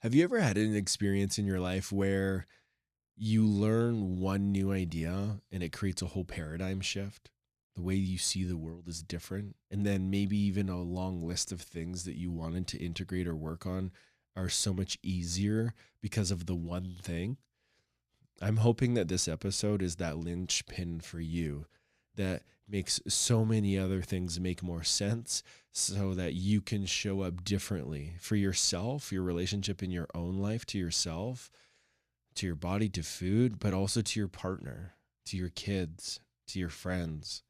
Have you ever had an experience in your life where you learn one new idea and it creates a whole paradigm shift? The way you see the world is different. And then maybe even a long list of things that you wanted to integrate or work on are so much easier because of the one thing. I'm hoping that this episode is that linchpin for you that makes so many other things make more sense so that you can show up differently for yourself, your relationship in your own life to yourself, to your body, to food, but also to your partner, to your kids, to your friends.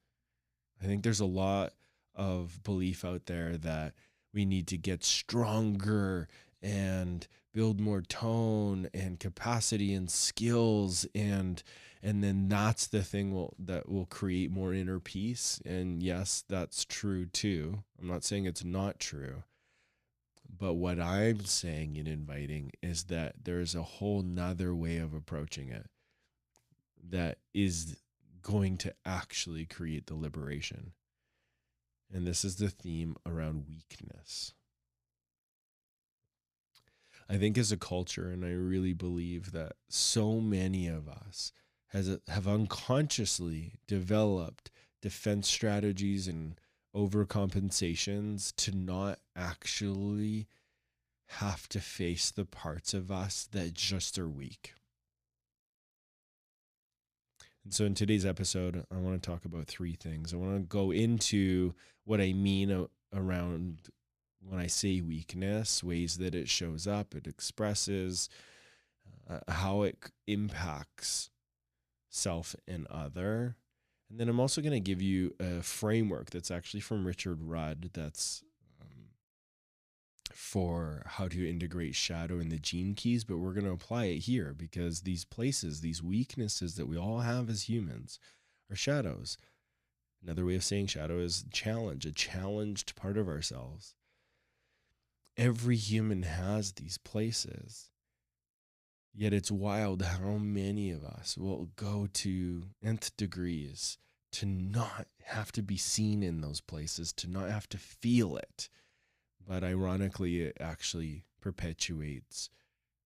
I think there's a lot of belief out there that we need to get stronger and build more tone and capacity and skills and then that's the thing that will create more inner peace. And yes, that's true too. I'm not saying it's not true. But what I'm saying and inviting is that there's a whole nother way of approaching it that is going to actually create the liberation. And this is the theme around weakness. I think as a culture, and I really believe that so many of us have unconsciously developed defense strategies and overcompensations to not actually have to face the parts of us that just are weak. And so in today's episode, I want to talk about three things. I want to go into what I mean around when I say weakness, ways that it shows up, it expresses, how it impacts self and other. And then I'm also going to give you a framework that's actually from Richard Rudd that's for how to integrate shadow in the gene keys, but we're going to apply it here because these places, these weaknesses that we all have as humans are shadows. Another way of saying shadow is challenge, a challenged part of ourselves. Every human has these places. Yet it's wild how many of us will go to nth degrees to not have to be seen in those places, to not have to feel it. But ironically, it actually perpetuates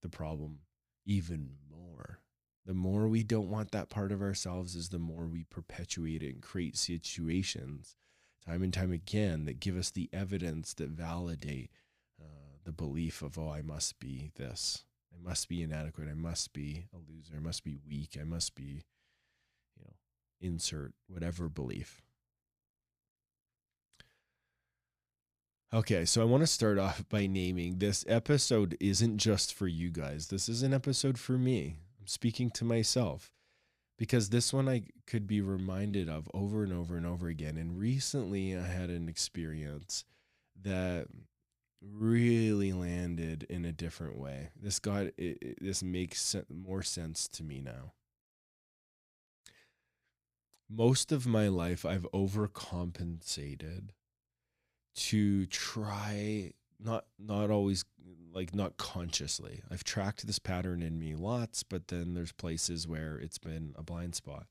the problem even more. The more we don't want that part of ourselves is the more we perpetuate it and create situations time and time again that give us the evidence that validate the belief of, oh, I must be this. I must be inadequate. I must be a loser. I must be weak. I must be, insert whatever belief. Okay, so I want to start off by naming this episode isn't just for you guys. This is an episode for me. I'm speaking to myself because this one I could be reminded of over and over and over again. And recently I had an experience that really landed in a different way. This makes more sense to me now. Most of my life I've overcompensated to try not always, like, not consciously. I've tracked this pattern in me lots, but then there's places where it's been a blind spot.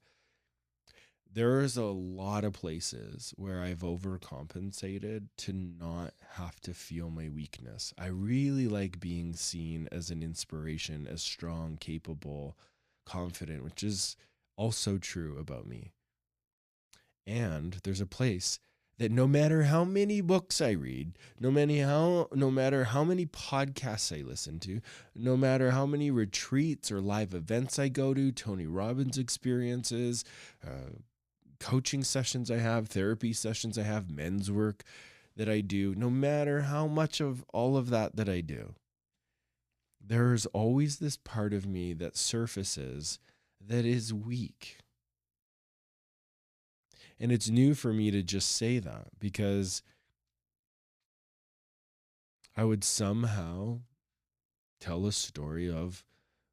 There's a lot of places where I've overcompensated to not have to feel my weakness. I really like being seen as an inspiration, as strong, capable, confident, which is also true about me. And there's a place that no matter how many books I read, no matter how many podcasts I listen to, no matter how many retreats or live events I go to, Tony Robbins experiences, coaching sessions I have, therapy sessions I have, men's work that I do, no matter how much of all of that I do, there's always this part of me that surfaces that is weak. And it's new for me to just say that because I would somehow tell a story of,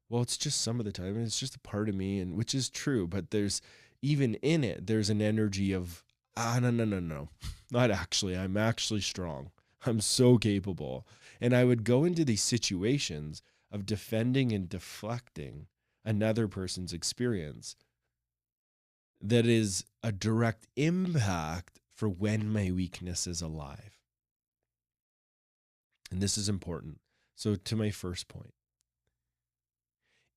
well, it's just some of the time, and it's just a part of me, and which is true, but there's even in it, there's an energy of, no, not actually. I'm actually strong. I'm so capable. And I would go into these situations of defending and deflecting another person's experience that is a direct impact for when my weakness is alive. And this is important. So to my first point,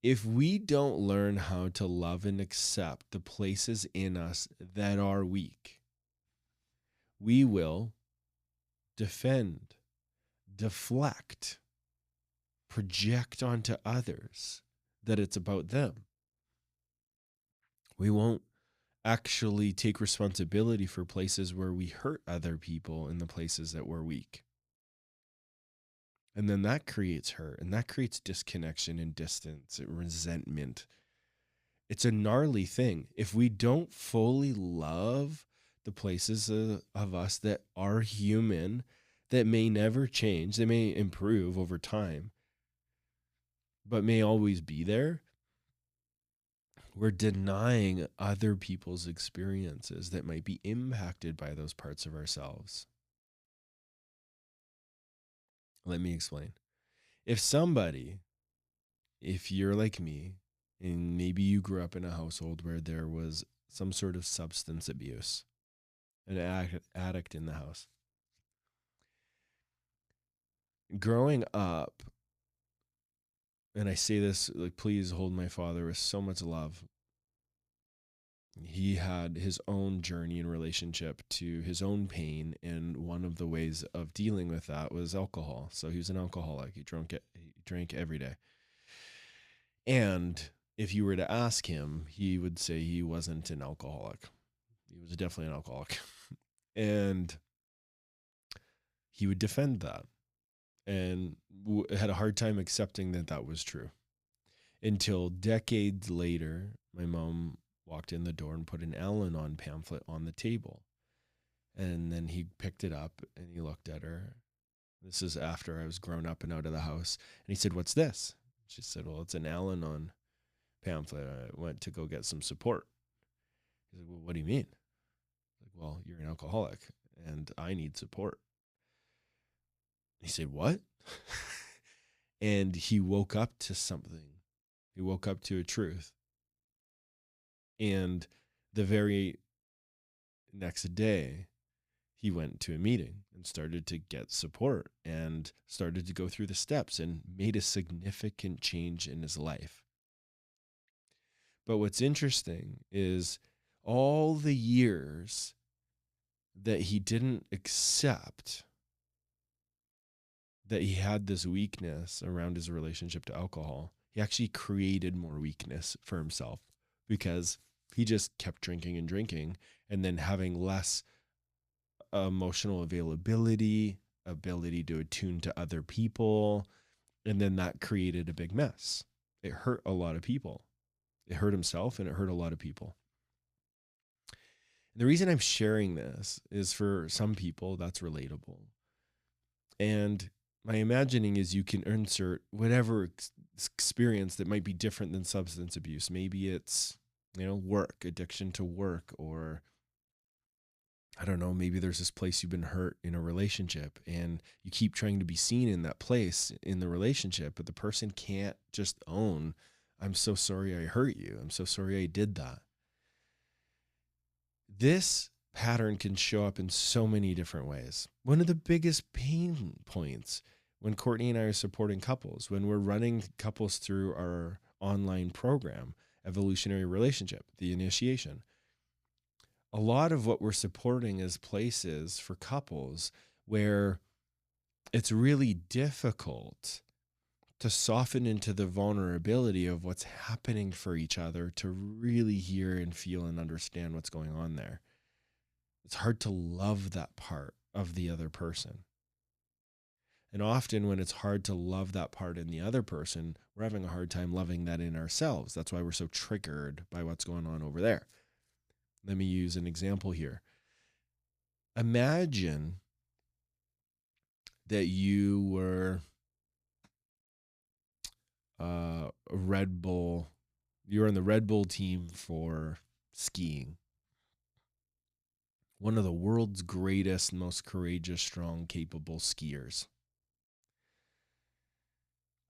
if we don't learn how to love and accept the places in us that are weak, we will defend, deflect, project onto others that it's about them. We won't actually take responsibility for places where we hurt other people in the places that we're weak. And then that creates hurt, and that creates disconnection and distance and resentment. It's a gnarly thing. If we don't fully love the places of us that are human, that may never change, they may improve over time, but may always be there, we're denying other people's experiences that might be impacted by those parts of ourselves. Let me explain. If you're like me, and maybe you grew up in a household where there was some sort of substance abuse, an addict in the house. Growing up, and I say this, like, please hold my father with so much love. He had his own journey in relationship to his own pain, and one of the ways of dealing with that was alcohol. So he was an alcoholic. He drank every day. And if you were to ask him, he would say he wasn't an alcoholic. He was definitely an alcoholic. And he would defend that and had a hard time accepting that that was true. Until decades later, my mom walked in the door and put an Al-Anon pamphlet on the table. And then he picked it up and he looked at her. This is after I was grown up and out of the house. And he said, "What's this?" She said, "Well, it's an Al-Anon pamphlet. I went to go get some support." He's like, "Well, what do you mean?" Like, "Well, you're an alcoholic and I need support." He said, "What?" And he woke up to something. He woke up to a truth. And the very next day, he went to a meeting and started to get support and started to go through the steps and made a significant change in his life. But what's interesting is all the years that he didn't accept that he had this weakness around his relationship to alcohol, he actually created more weakness for himself because he just kept drinking and drinking and then having less emotional ability to attune to other people. And then that created a big mess. It hurt a lot of people. It hurt himself and it hurt a lot of people. And the reason I'm sharing this is for some people that's relatable. And my imagining is you can insert whatever experience that might be different than substance abuse. Maybe it's, work, addiction to work, or I don't know, maybe there's this place you've been hurt in a relationship and you keep trying to be seen in that place in the relationship, but the person can't just own, "I'm so sorry I hurt you. I'm so sorry I did that." This pattern can show up in so many different ways. One of the biggest pain points when Courtney and I are supporting couples, when we're running couples through our online program, Evolutionary Relationship, the initiation, a lot of what we're supporting is places for couples where it's really difficult to soften into the vulnerability of what's happening for each other, to really hear and feel and understand what's going on there. It's hard to love that part of the other person. And often when it's hard to love that part in the other person, we're having a hard time loving that in ourselves. That's why we're so triggered by what's going on over there. Let me use an example here. Imagine that you were Red Bull. You're on the Red Bull team for skiing. One of the world's greatest, most courageous, strong, capable skiers.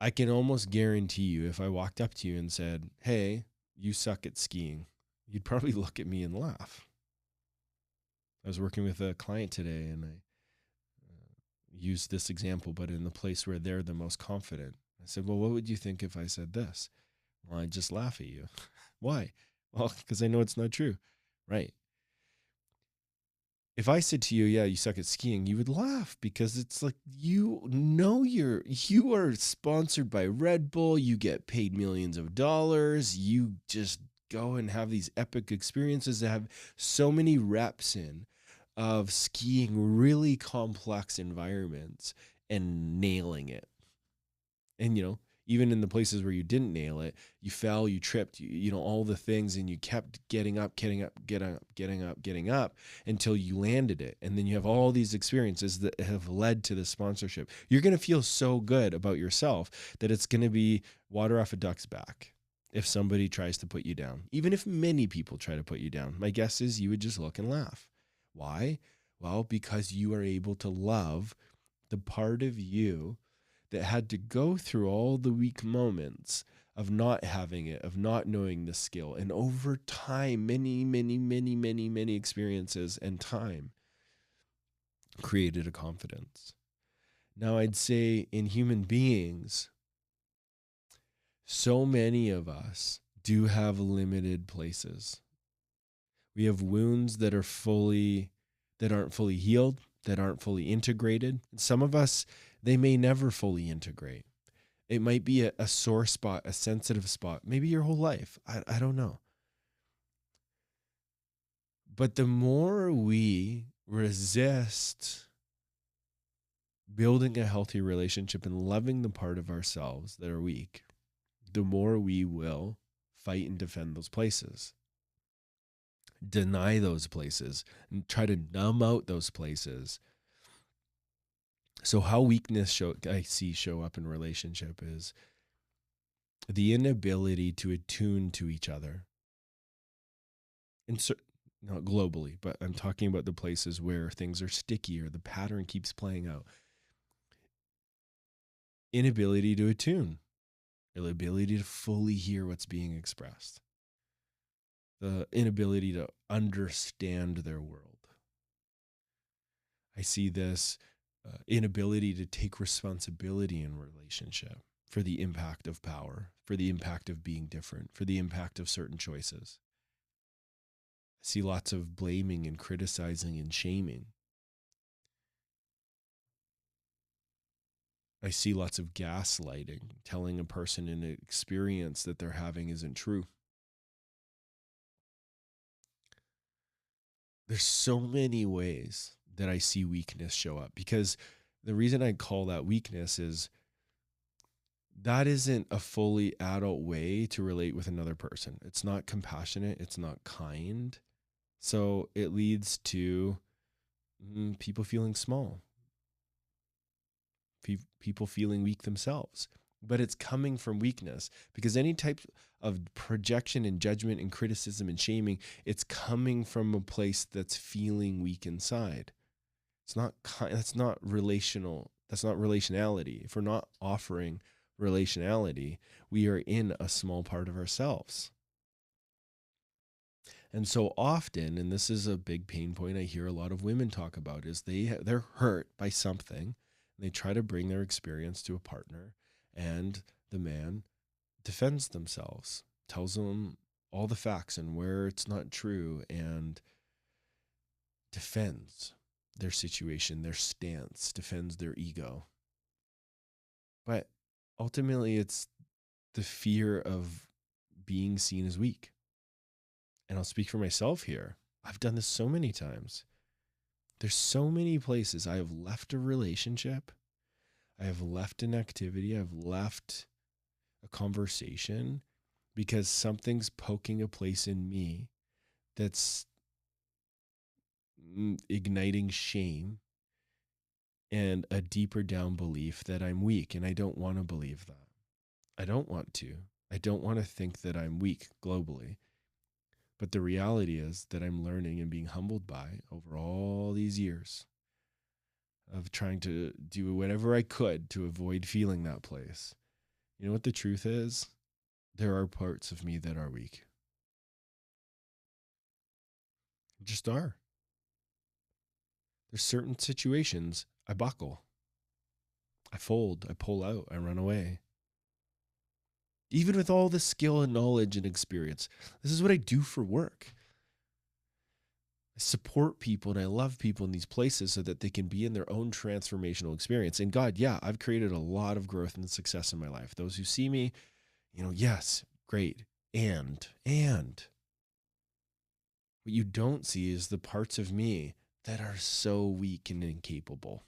I can almost guarantee you if I walked up to you and said, "Hey, you suck at skiing," you'd probably look at me and laugh. I was working with a client today and I use this example, but in the place where they're the most confident. I said, well, what would you think if I said this? Well, I'd just laugh at you. Why? Well, because I know it's not true. Right. If I said to you, yeah, you suck at skiing, you would laugh because it's like, you are sponsored by Red Bull, you get paid millions of dollars, you just go and have these epic experiences that have so many reps in of skiing really complex environments and nailing it. And, even in the places where you didn't nail it, you fell, you tripped, all the things, and you kept getting up, getting up until you landed it. And then you have all these experiences that have led to the sponsorship. You're going to feel so good about yourself that it's going to be water off a duck's back if somebody tries to put you down. Even if many people try to put you down, my guess is you would just look and laugh. Why? Well, because you are able to love the part of you that had to go through all the weak moments of not having it, of not knowing the skill. And over time, many experiences and time created a confidence. Now, I'd say in human beings, so many of us do have limited places. We have wounds that aren't fully healed, that aren't fully integrated. And some of us, they may never fully integrate. It might be a sore spot, a sensitive spot, maybe your whole life. I don't know. But the more we resist building a healthy relationship and loving the part of ourselves that are weak, the more we will fight and defend those places, deny those places, and try to numb out those places. So how weakness I see show up in relationship is the inability to attune to each other. And not globally, but I'm talking about the places where things are sticky or the pattern keeps playing out. Inability to attune, inability to fully hear what's being expressed, the inability to understand their world. I see this inability to take responsibility in relationship for the impact of power, for the impact of being different, for the impact of certain choices. I see lots of blaming and criticizing and shaming. I see lots of gaslighting, telling a person an experience that they're having isn't true. There's so many ways that I see weakness show up, because the reason I call that weakness is that isn't a fully adult way to relate with another person. It's not compassionate. It's not kind. So it leads to people feeling small, people feeling weak themselves. But it's coming from weakness, because any type of projection and judgment and criticism and shaming, it's coming from a place that's feeling weak inside. That's not relational. That's not relationality. If we're not offering relationality, we are in a small part of ourselves. And so often, and this is a big pain point I hear a lot of women talk about, is they're hurt by something, and they try to bring their experience to a partner, and the man defends themselves, tells them all the facts and where it's not true, and defends their situation, their stance, defends their ego. But ultimately, it's the fear of being seen as weak. And I'll speak for myself here. I've done this so many times. There's so many places I have left a relationship, I have left an activity, I've left a conversation because something's poking a place in me that's igniting shame and a deeper down belief that I'm weak. And I don't want to believe that. I don't want to. I don't want to think that I'm weak globally. But the reality is that I'm learning and being humbled by over all these years of trying to do whatever I could to avoid feeling that place. You know what the truth is? There are parts of me that are weak. Just are. There's certain situations I buckle. I fold, I pull out, I run away. Even with all the skill and knowledge and experience, this is what I do for work. I support people and I love people in these places so that they can be in their own transformational experience. And God, yeah, I've created a lot of growth and success in my life. Those who see me, yes, great. And what you don't see is the parts of me that are so weak and incapable.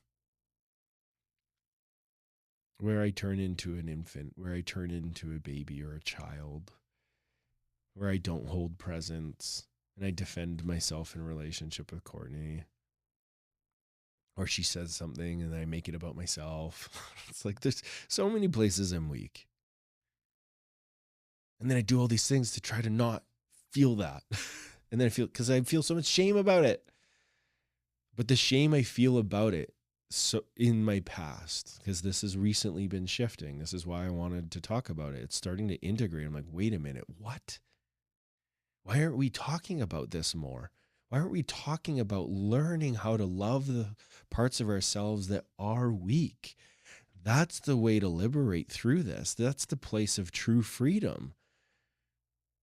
Where I turn into an infant, where I turn into a baby or a child, where I don't hold presence and I defend myself in relationship with Courtney. Or she says something and I make it about myself. It's like there's so many places I'm weak. And then I do all these things to try to not feel that. And then because I feel so much shame about it. But the shame I feel about it, so in my past, because this has recently been shifting. This is why I wanted to talk about it. It's starting to integrate. I'm like, wait a minute, what? Why aren't we talking about this more? Why aren't we talking about learning how to love the parts of ourselves that are weak? That's the way to liberate through this. That's the place of true freedom.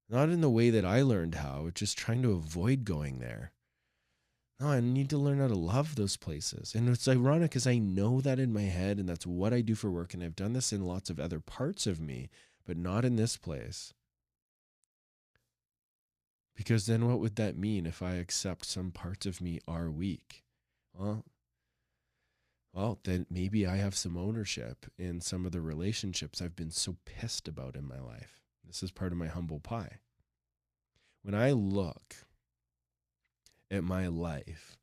Not in the way that I learned how, just trying to avoid going there. No, I need to learn how to love those places. And it's ironic because I know that in my head and that's what I do for work. And I've done this in lots of other parts of me, but not in this place. Because then what would that mean if I accept some parts of me are weak? Well, then maybe I have some ownership in some of the relationships I've been so pissed about in my life. This is part of my humble pie. When I look at my life,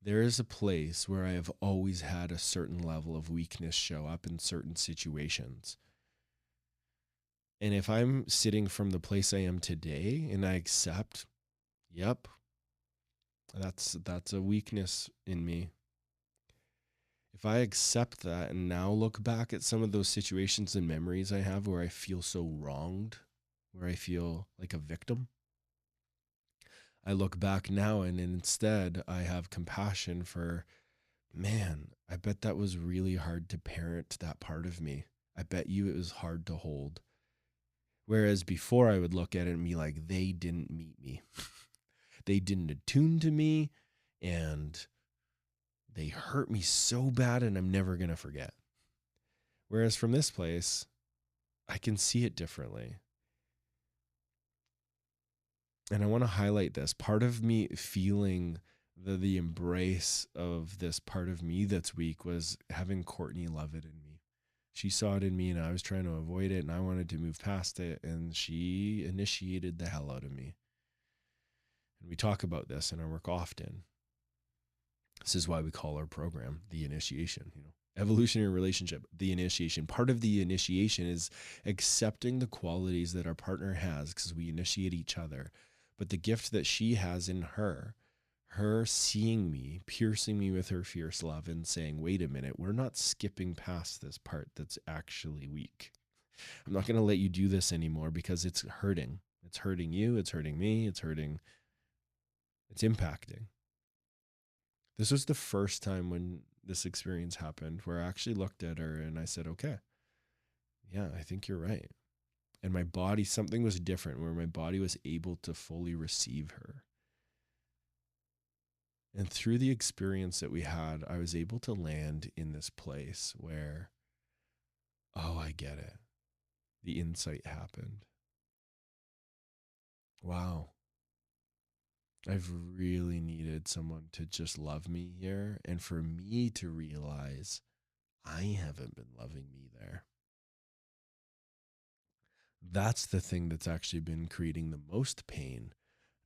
there is a place where I have always had a certain level of weakness show up in certain situations. And if I'm sitting from the place I am today and I accept, yep, that's a weakness in me. If I accept that and now look back at some of those situations and memories I have where I feel so wronged, where I feel like a victim, I look back now and instead I have compassion for, man, I bet that was really hard to parent that part of me. I bet you it was hard to hold. Whereas before I would look at it and be like, they didn't meet me. They didn't attune to me and they hurt me so bad and I'm never going to forget. Whereas from this place, I can see it differently. And I want to highlight this. Part of me feeling the embrace of this part of me that's weak was having Courtney love it in me. She saw it in me and I was trying to avoid it and I wanted to move past it. And she initiated the hell out of me. And we talk about this in our work often. This is why we call our program the initiation, evolutionary relationship, the initiation. Part of the initiation is accepting the qualities that our partner has because we initiate each other. But the gift that she has in her seeing me, piercing me with her fierce love and saying, wait a minute, we're not skipping past this part that's actually weak. I'm not going to let you do this anymore because it's hurting. It's hurting you. It's hurting me. It's impacting. This was the first time when this experience happened where I actually looked at her and I said, okay, yeah, I think you're right. And my body, something was different where my body was able to fully receive her. And through the experience that we had, I was able to land in this place where, oh, I get it. The insight happened. Wow. I've really needed someone to just love me here and for me to realize I haven't been loving me there. That's the thing that's actually been creating the most pain,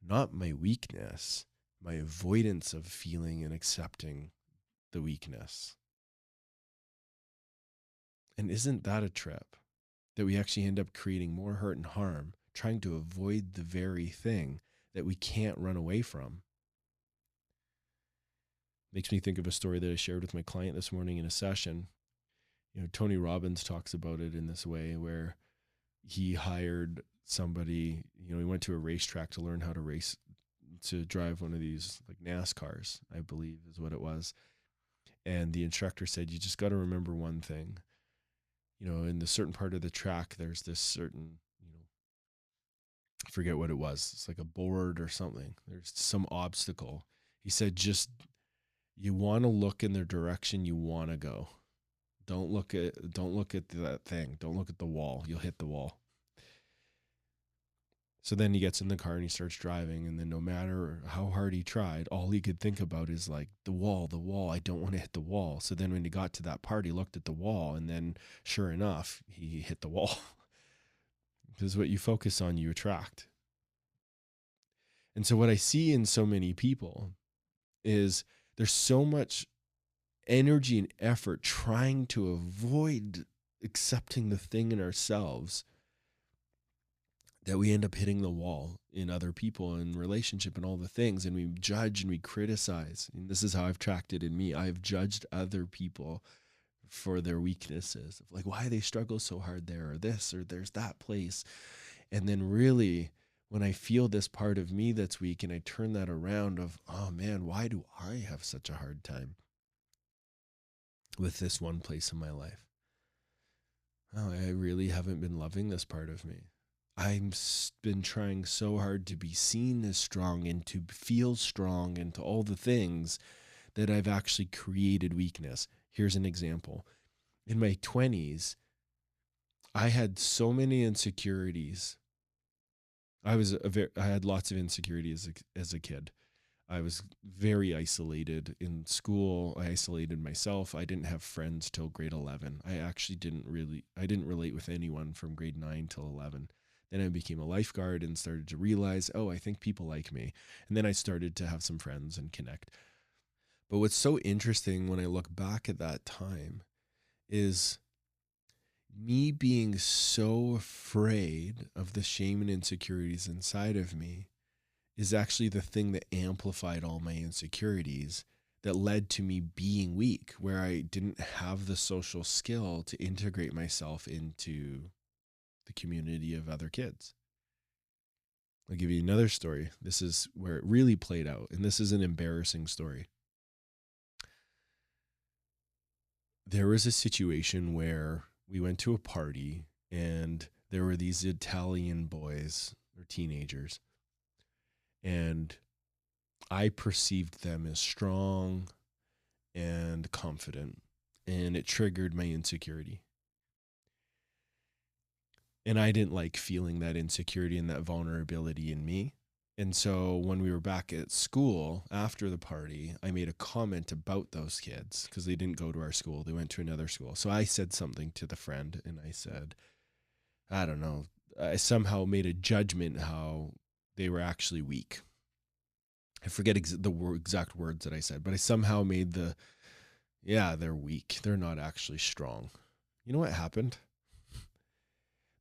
not my weakness, my avoidance of feeling and accepting the weakness. And isn't that a trip that we actually end up creating more hurt and harm, trying to avoid the very thing that we can't run away from? Makes me think of a story that I shared with my client this morning in a session. Tony Robbins talks about it in this way where he hired somebody, he went to a racetrack to learn how to race, to drive one of these like NASCARs, I believe is what it was. And the instructor said, you just got to remember one thing. You know, in the certain part of the track, there's this certain, I forget what it was. It's like a board or something. There's some obstacle. He said, just, you want to look in the direction you want to go. Don't look at that thing. Don't look at the wall. You'll hit the wall. So then he gets in the car and he starts driving. And then no matter how hard he tried, all he could think about is like the wall. I don't want to hit the wall. So then when he got to that part, he looked at the wall, and then sure enough, he hit the wall. Because what you focus on, you attract. And so what I see in so many people is there's so much energy and effort trying to avoid accepting the thing in ourselves that we end up hitting the wall in other people and relationship and all the things. And we judge and we criticize. And this is how I've tracked it in me. I've judged other people for their weaknesses, of like why they struggle so hard there, or this, or there's that place. And then really, when I feel this part of me that's weak and I turn that around of, oh man, why do I have such a hard time with this one place in my life? Oh, I really haven't been loving this part of me. I've been trying so hard to be seen as strong and to feel strong and to all the things that I've actually created weakness. Here's an example. In my 20s, I had so many insecurities. I had lots of insecurity as a kid. I was very isolated in school. I isolated myself. I didn't have friends till grade 11. I didn't relate with anyone from grade 9 till 11. Then I became a lifeguard and started to realize, oh, I think people like me. And then I started to have some friends and connect. But what's so interesting when I look back at that time is me being so afraid of the shame and insecurities inside of me is actually the thing that amplified all my insecurities, that led to me being weak, where I didn't have the social skill to integrate myself into the community of other kids. I'll give you another story. This is where it really played out, and this is an embarrassing story. There was a situation where we went to a party and there were these Italian boys or teenagers, and I perceived them as strong and confident, and it triggered my insecurity. And I didn't like feeling that insecurity and that vulnerability in me. And so when we were back at school after the party, I made a comment about those kids because they didn't go to our school. They went to another school. So I said something to the friend, and I said, I don't know, I somehow made a judgment how they were actually weak. I forget the exact words that I said, but I somehow made they're weak. They're not actually strong. You know what happened?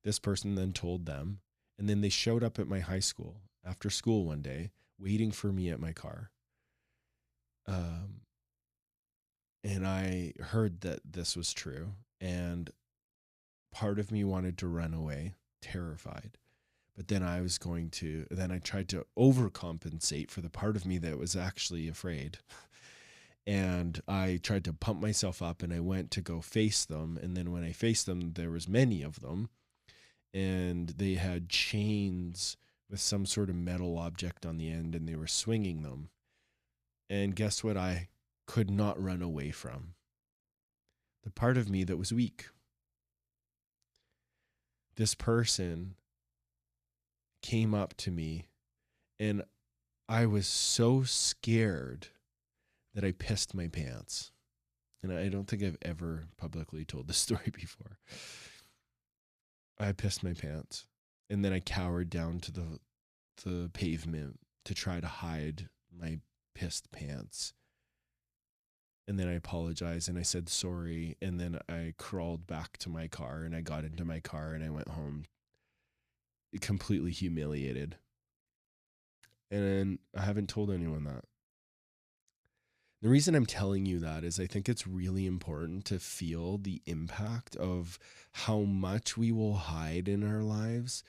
This person then told them, and then they showed up at my high school after school one day, waiting for me at my car. And I heard that this was true, and part of me wanted to run away, terrified. But then I tried to overcompensate for the part of me that was actually afraid. And I tried to pump myself up, and I went to go face them. And then when I faced them, there was many of them, and they had chains with some sort of metal object on the end, and they were swinging them. And guess what I could not run away from? The part of me that was weak. This person came up to me, and I was so scared that I pissed my pants. And I don't think I've ever publicly told this story before. I pissed my pants, and then I cowered down to the pavement to try to hide my pissed pants. And then I apologized and I said sorry, and then I crawled back to my car, and I got into my car and I went home completely humiliated. And I haven't told anyone that. The reason I'm telling you that is I think it's really important to feel the impact of how much we will hide in our lives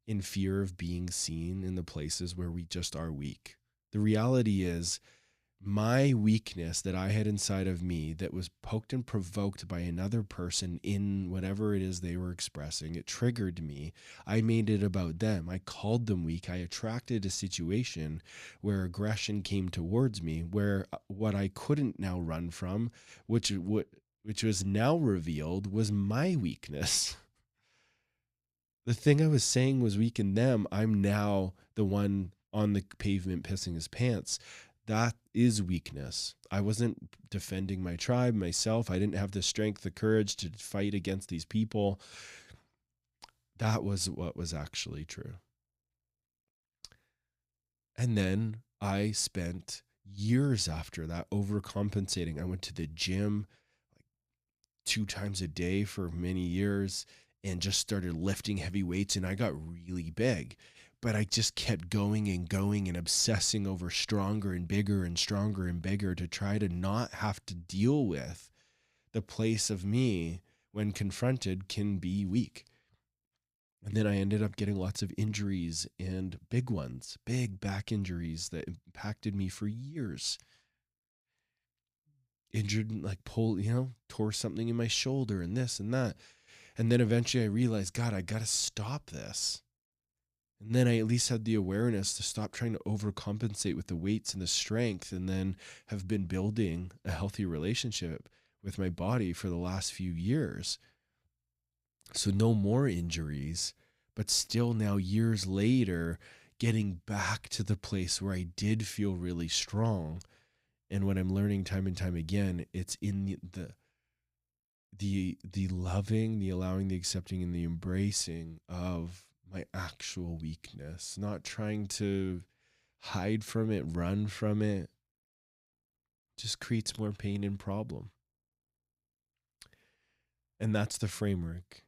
in fear of being seen in the places where we just are weak. The reality is my weakness that I had inside of me that was poked and provoked by another person in whatever it is they were expressing. It triggered me. I made it about them. I called them weak. I attracted a situation where aggression came towards me, where what I couldn't now run from, which was now revealed, was my weakness. The thing I was saying was weak in them. I'm now the one on the pavement pissing his pants. That is weakness. I wasn't defending my tribe, myself. I didn't have the strength, the courage to fight against these people. That was what was actually true. And then I spent years after that overcompensating. I went to the gym like 2 times a day for many years and just started lifting heavy weights, and I got really big. But I just kept going and obsessing over stronger and bigger and stronger and bigger to try to not have to deal with the place of me when confronted can be weak. And then I ended up getting lots of injuries, and big ones, big back injuries that impacted me for years. Injured, like tore something in my shoulder and this and that. And then eventually I realized, God, I got to stop this. And then I at least had the awareness to stop trying to overcompensate with the weights and the strength, and then have been building a healthy relationship with my body for the last few years. So no more injuries, but still now years later, getting back to the place where I did feel really strong. And what I'm learning time and time again, it's in the loving, the allowing, the accepting, and the embracing of my actual weakness, not trying to hide from it, run from it, just creates more pain and problem. And that's the framework.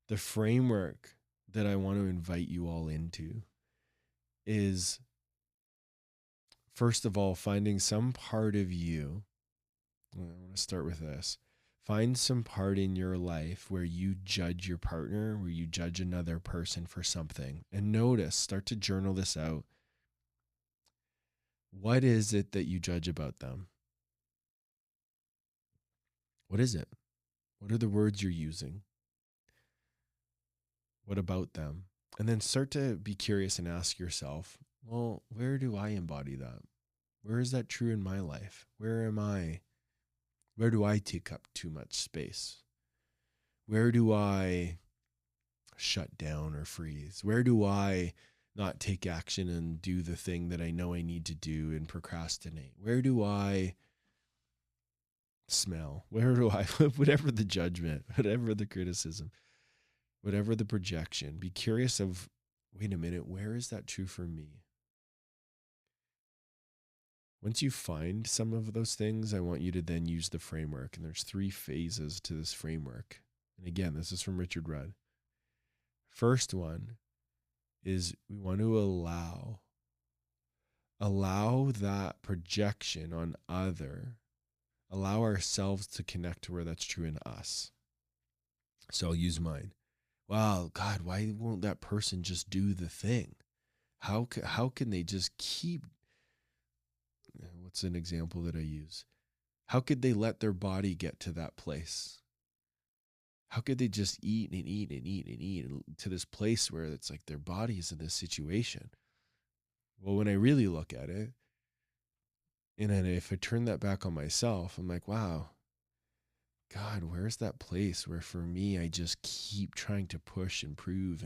The framework that I want to invite you all into is, first of all, finding some part of you. I want to start with this. Find some part in your life where you judge your partner, where you judge another person for something. And notice, start to journal this out. What is it that you judge about them? What is it? What are the words you're using? What about them? And then start to be curious and ask yourself, well, where do I embody that? Where is that true in my life? Where am I? Where do I take up too much space? Where do I shut down or freeze? Where do I not take action and do the thing that I know I need to do and procrastinate? Where do I smell? Where do I, whatever the judgment, whatever the criticism, whatever the projection, be curious of, wait a minute, where is that true for me? Once you find some of those things, I want you to then use the framework. And there's 3 phases to this framework. And again, this is from Richard Rudd. First one is we want to allow that projection on allow ourselves to connect to where that's true in us. So I'll use mine. Wow, God, why won't that person just do the thing? How can they just keep, what's an example that I use? How could they let their body get to that place? How could they just eat and eat and eat and eat to this place where it's like their body is in this situation? Well, when I really look at it, and then if I turn that back on myself, I'm like, wow, God, where's that place where for me, I just keep trying to push and prove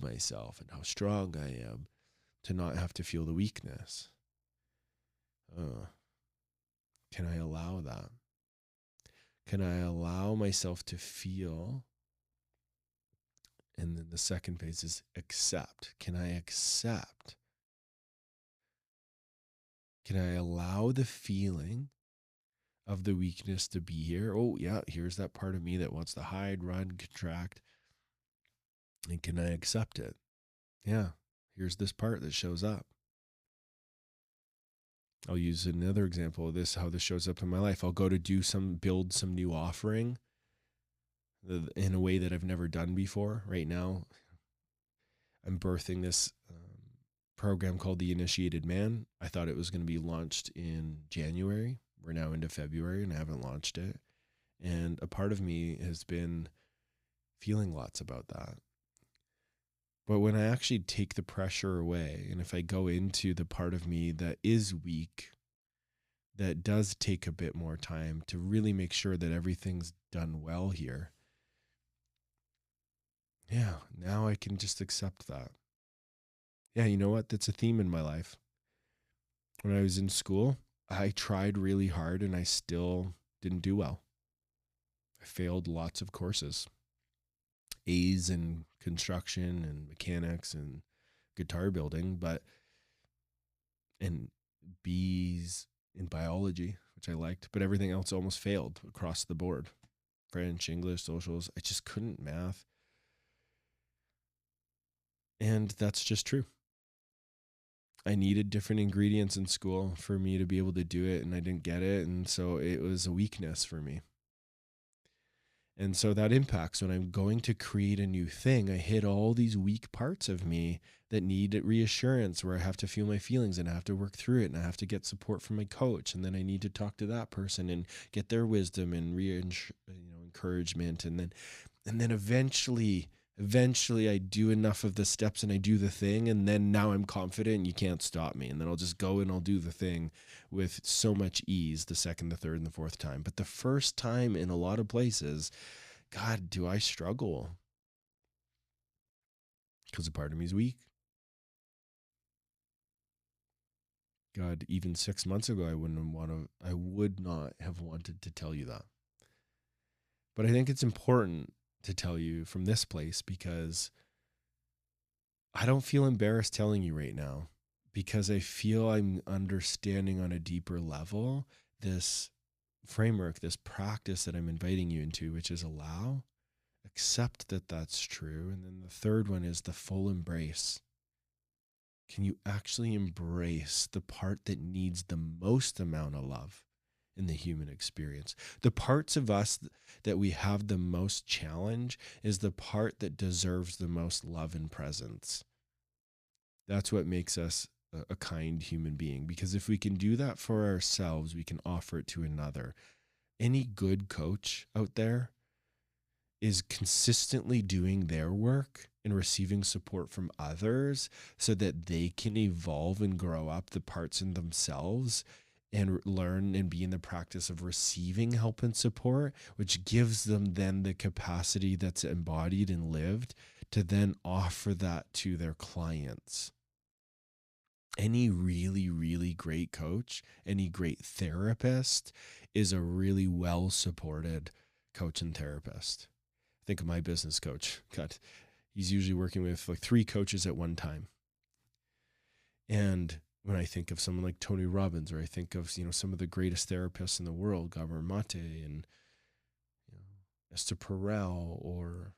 myself and how strong I am to not have to feel the weakness? Can I allow that? Can I allow myself to feel? And then the second phase is accept. Can I accept? Can I allow the feeling of the weakness to be here? Oh, yeah, here's that part of me that wants to hide, run, contract. And can I accept it? Yeah, here's this part that shows up. I'll use another example of this, how this shows up in my life. I'll go to build some new offering in a way that I've never done before. Right now, I'm birthing this program called The Initiated Man. I thought it was going to be launched in January. We're now into February and I haven't launched it. And a part of me has been feeling lots about that. But when I actually take the pressure away, and if I go into the part of me that is weak, that does take a bit more time to really make sure that everything's done well here, yeah, now I can just accept that. Yeah, you know what? That's a theme in my life. When I was in school, I tried really hard and I still didn't do well. I failed lots of courses. A's in construction and mechanics and guitar building, and B's in biology, which I liked, but everything else almost failed across the board. French, English, socials. I just couldn't math. And that's just true. I needed different ingredients in school for me to be able to do it, and I didn't get it. And so it was a weakness for me. And so that impacts when I'm going to create a new thing. I hit all these weak parts of me that need reassurance, where I have to feel my feelings and I have to work through it and I have to get support from my coach. And then I need to talk to that person and get their wisdom and encouragement. And then eventually I do enough of the steps and I do the thing. And then now I'm confident and you can't stop me. And then I'll just go and I'll do the thing with so much ease the second, the third, and the fourth time. But the first time in a lot of places, God, do I struggle? Because a part of me is weak. God, even 6 months ago, I would not have wanted to tell you that. But I think it's important to tell you from this place because I don't feel embarrassed telling you right now, because I feel I'm understanding on a deeper level this framework, this practice that I'm inviting you into, which is allow, accept that that's true. And then the third one is the full embrace. Can you actually embrace the part that needs the most amount of love in the human experience? The parts of us that we have the most challenge is the part that deserves the most love and presence. That's what makes us a kind human being, because if we can do that for ourselves, we can offer it to another. Any good coach out there is consistently doing their work and receiving support from others so that they can evolve and grow up the parts in themselves and learn and be in the practice of receiving help and support, which gives them then the capacity that's embodied and lived to then offer that to their clients. Any really, really great coach, any great therapist is a really well-supported coach and therapist. Think of my business coach. God, he's usually working with like 3 coaches at one time. And when I think of someone like Tony Robbins, or I think of, some of the greatest therapists in the world, Gabor Mate and Esther Perel, or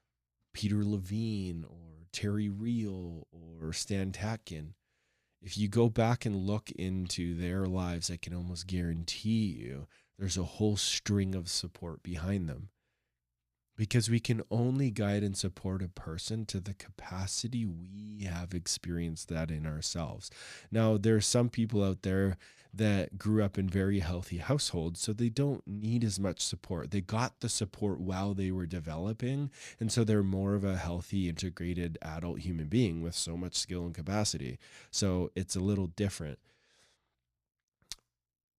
Peter Levine, or Terry Real, or Stan Tatkin, if you go back and look into their lives, I can almost guarantee you there's a whole string of support behind them. Because we can only guide and support a person to the capacity we have experienced that in ourselves. Now, there are some people out there that grew up in very healthy households, so they don't need as much support. They got the support while they were developing, and so they're more of a healthy, integrated adult human being with so much skill and capacity. So it's a little different.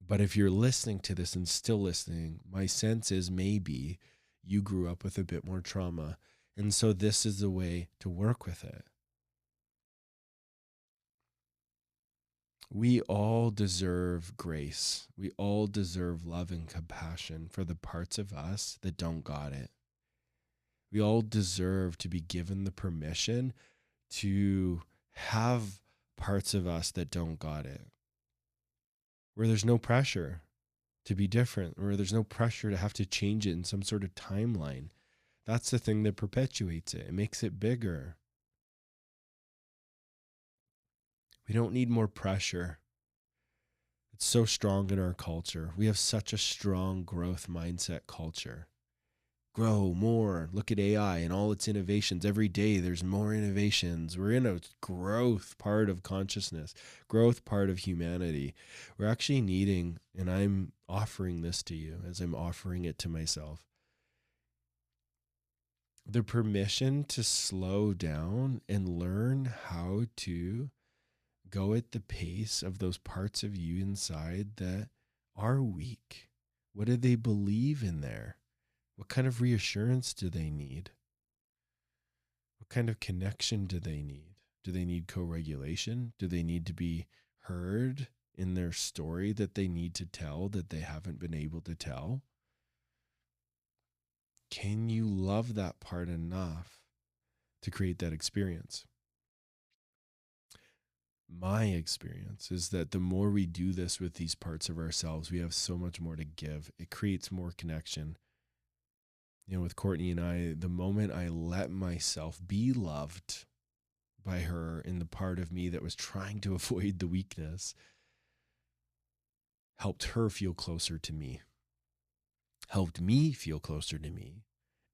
But if you're listening to this and still listening, my sense is maybe you grew up with a bit more trauma. And so this is the way to work with it. We all deserve grace. We all deserve love and compassion for the parts of us that don't got it. We all deserve to be given the permission to have parts of us that don't got it, where there's no pressure to be different, where there's no pressure to have to change it in some sort of timeline. That's the thing that perpetuates it. It makes it bigger. We don't need more pressure. It's so strong in our culture. We have such a strong growth mindset culture. grow more. Look at AI and all its innovations. Every day there's more innovations. We're in a growth part of consciousness, growth part of humanity. We're actually needing, and I'm offering this to you as I'm offering it to myself, the permission to slow down and learn how to go at the pace of those parts of you inside that are weak. What do they believe in there? What kind of reassurance do they need? What kind of connection do they need? Do they need co-regulation? Do they need to be heard in their story that they need to tell that they haven't been able to tell? Can you love that part enough to create that experience? My experience is that the more we do this with these parts of ourselves, we have so much more to give. It creates more connection. With Courtney and I, the moment I let myself be loved by her in the part of me that was trying to avoid the weakness, helped her feel closer to me, helped me feel closer to me.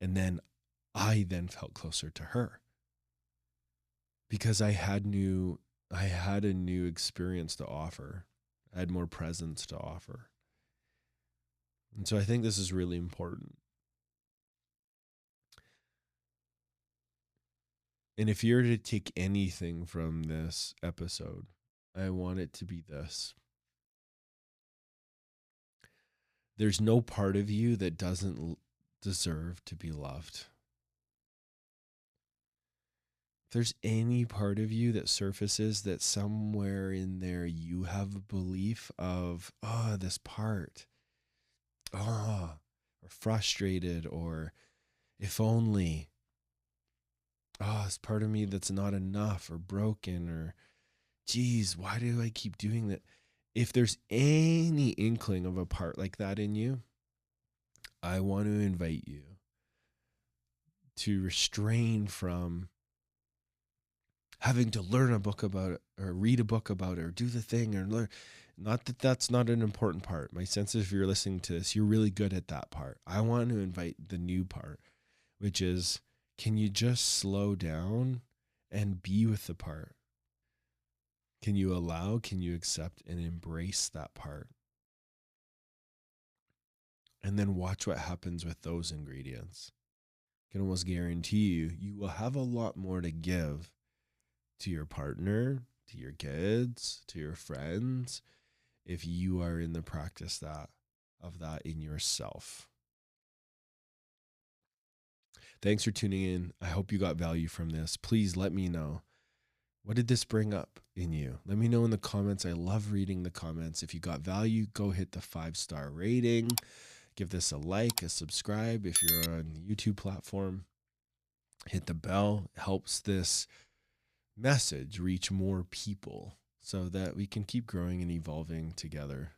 And then I then felt closer to her because I had a new experience to offer. I had more presence to offer. And so I think this is really important. And if you're to take anything from this episode, I want it to be this. There's no part of you that doesn't deserve to be loved. If there's any part of you that surfaces that somewhere in there you have a belief of, this part, or frustrated, or if only, it's part of me that's not enough or broken, or geez, why do I keep doing that? If there's any inkling of a part like that in you, I want to invite you to restrain from having to learn a book about it or read a book about it or do the thing or learn. Not that that's not an important part. My sense is if you're listening to this, you're really good at that part. I want to invite the new part, which is, can you just slow down and be with the part? Can you allow, can you accept and embrace that part? And then watch what happens with those ingredients. I can almost guarantee you will have a lot more to give to your partner, to your kids, to your friends, if you are in the practice of that in yourself. Thanks for tuning in. I hope you got value from this. Please let me know. What did this bring up in you? Let me know in the comments. I love reading the comments. If you got value, go hit the 5-star rating. Give this a like, a subscribe. If you're on the YouTube platform, hit the bell. It helps this message reach more people so that we can keep growing and evolving together.